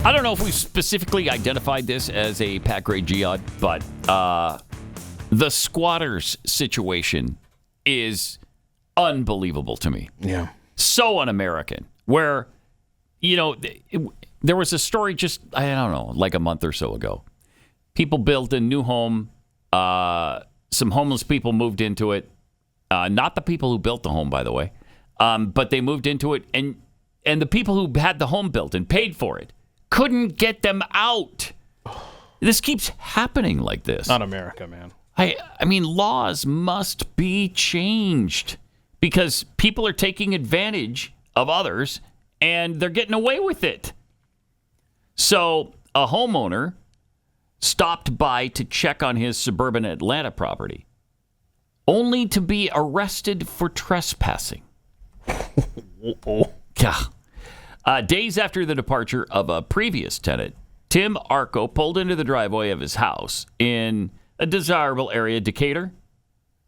I don't know if we specifically identified this as a Pat Gray jihad, but the squatters situation is unbelievable to me. Yeah. So un-American. Where, there was a story just, I don't know, like a month or so ago. People built a new home. Some homeless people moved into it. Not the people who built the home, by the way. But they moved into it, and the people who had the home built and paid for it couldn't get them out. This keeps happening like this. Not America, man. I mean, laws must be changed because people are taking advantage of others, and they're getting away with it. So a homeowner stopped by to check on his suburban Atlanta property, only to be arrested for trespassing. Yeah. Days after the departure of a previous tenant, Tim Arco pulled into the driveway of his house in a desirable area, Decatur.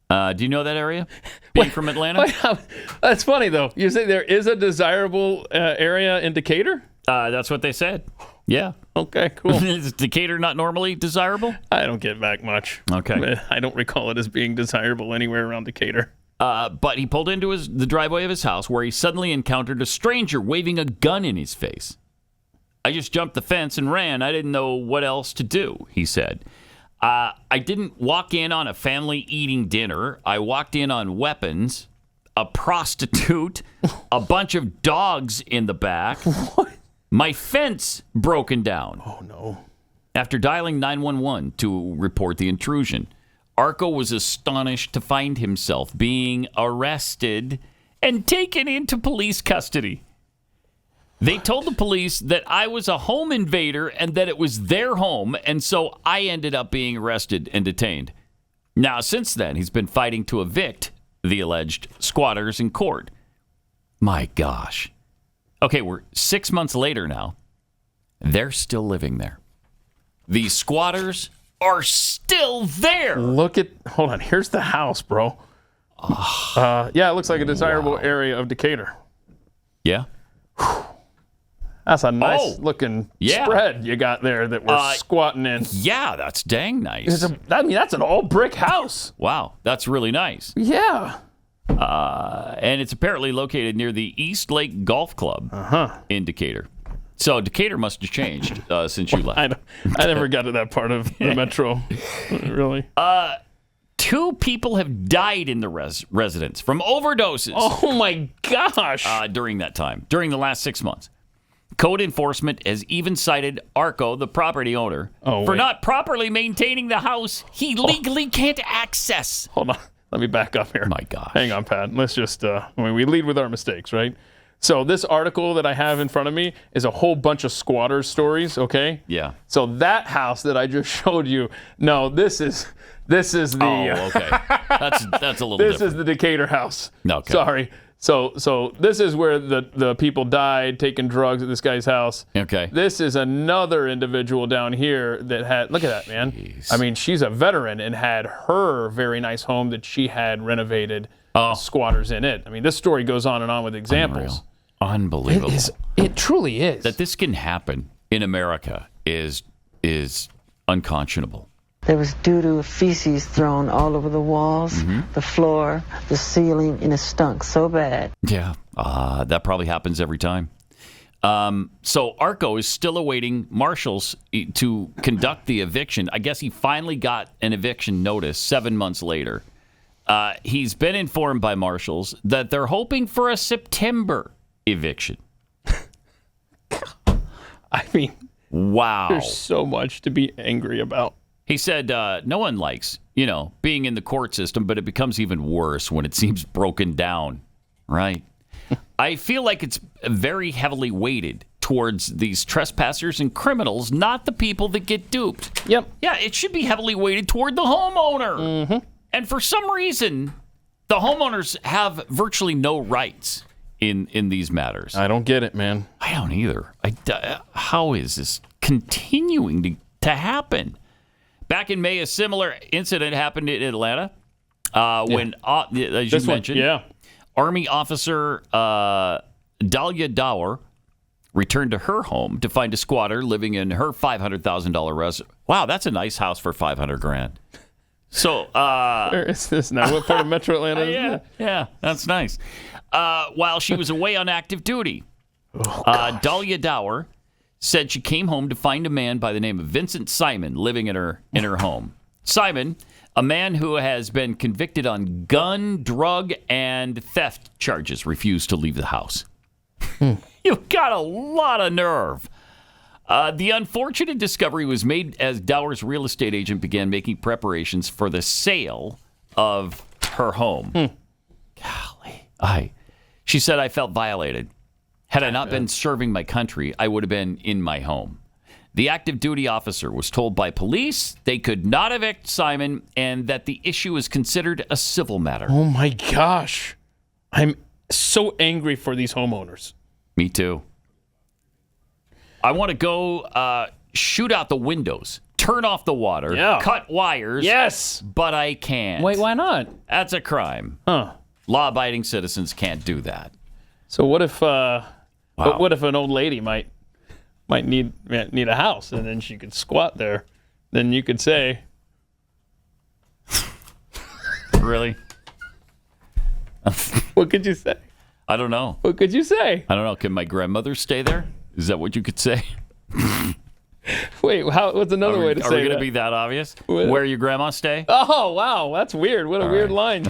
Do you know that area? Being from Atlanta? That's funny, though. You say there is a desirable area in Decatur? That's what they said. Yeah. Okay, cool. Is Decatur not normally desirable? I don't get back much. Okay. I don't recall it as being desirable anywhere around Decatur. But he pulled into the driveway of his house where he suddenly encountered a stranger waving a gun in his face. I just jumped the fence and ran. I didn't know what else to do, he said. I didn't walk in on a family eating dinner. I walked in on weapons, a prostitute, a bunch of dogs in the back. What? My fence broken down. Oh, no. After dialing 911 to report the intrusion, Arco was astonished to find himself being arrested and taken into police custody. They told the police that I was a home invader and that it was their home, and so I ended up being arrested and detained. Now, since then, he's been fighting to evict the alleged squatters in court. My gosh. Okay, we're 6 months later now. They're still living there. These squatters are still there. Hold on. Here's the house, bro. Yeah, it looks like a desirable area of Decatur. Yeah. That's a nice looking spread you got there that we're squatting in. Yeah, that's dang nice. That's an all brick house. Wow, that's really nice. Yeah. And it's apparently located near the East Lake Golf Club in Decatur. So Decatur must have changed since you left. I never got to that part of the metro, really. 2 people have died in the residence from overdoses. Oh, my gosh. During that time, during the last 6 months. Code enforcement has even cited Arco, the property owner, for not properly maintaining the house he legally can't access. Hold on. Let me back up here. My gosh. Hang on, Pat. Let's just, we lead with our mistakes, right? So this article that I have in front of me is a whole bunch of squatters stories, okay? Yeah. So that house that I just showed you, no, this is the... Oh, okay. That's a little This different. is the Decatur house. Okay. Sorry. So this is where the people died taking drugs at this guy's house. Okay. This is another individual down here that had, look at that, man. Jeez. I mean, she's a veteran and had her very nice home that she had renovated, squatters in it. I mean, this story goes on and on with examples. Unbelievable. It truly is. That this can happen in America is unconscionable. There was doo-doo feces thrown all over the walls, the floor, the ceiling, and it stunk so bad. Yeah, that probably happens every time. So Arco is still awaiting marshals to conduct the eviction. I guess he finally got an eviction notice 7 months later. He's been informed by marshals that they're hoping for a September eviction. I mean, wow. There's so much to be angry about. He said no one likes, being in the court system, but it becomes even worse when it seems broken down, right? I feel like it's very heavily weighted towards these trespassers and criminals, not the people that get duped. Yep. Yeah, it should be heavily weighted toward the homeowner. Mm-hmm. And for some reason, the homeowners have virtually no rights in these matters. I don't get it, man. I don't either. How is this continuing to happen? Back in May, a similar incident happened in Atlanta when, as you mentioned, Army officer Dahlia Dower returned to her home to find a squatter living in her $500,000 residence. Wow, that's a nice house for $500,000. So, where is this now? What part of Metro Atlanta is that? Yeah, that's nice. While she was away on active duty, Dahlia Dower said she came home to find a man by the name of Vincent Simon living in her home. Simon, a man who has been convicted on gun, drug, and theft charges, refused to leave the house. You've got a lot of nerve. The unfortunate discovery was made as Dower's real estate agent began making preparations for the sale of her home. Golly. She said, I felt violated. Had I not been serving my country, I would have been in my home. The active duty officer was told by police they could not evict Simon and that the issue is considered a civil matter. Oh my gosh. I'm so angry for these homeowners. Me too. I want to go shoot out the windows, turn off the water, cut wires. Yes. But I can't. Wait, why not? That's a crime. Huh. Law-abiding citizens can't do that. So what if what if an old lady might need a house and then she could squat there? Then you could say, really? What could you say? I don't know. What could you say? I don't know. Can my grandmother stay there? Is that what you could say? Wait, what's another way to say that? Are we going to be that obvious? Where your grandma stay? Oh, wow. That's weird. What a weird line.